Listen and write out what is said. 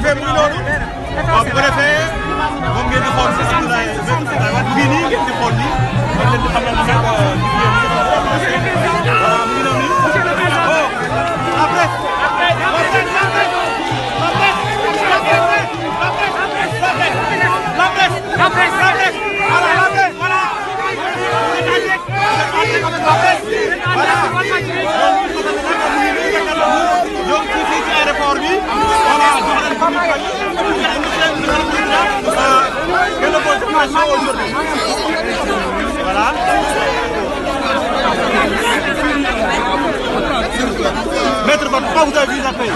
defee mu ngi noonu waaw bu ko defee moom ngeen di xool si Abdoulaye Wade bii nii ngeen di xool nii dañ leen di xamal ne nag voilà mu ngi noonu oh après voilà. Maître, pourquoi vous avez vu la paix?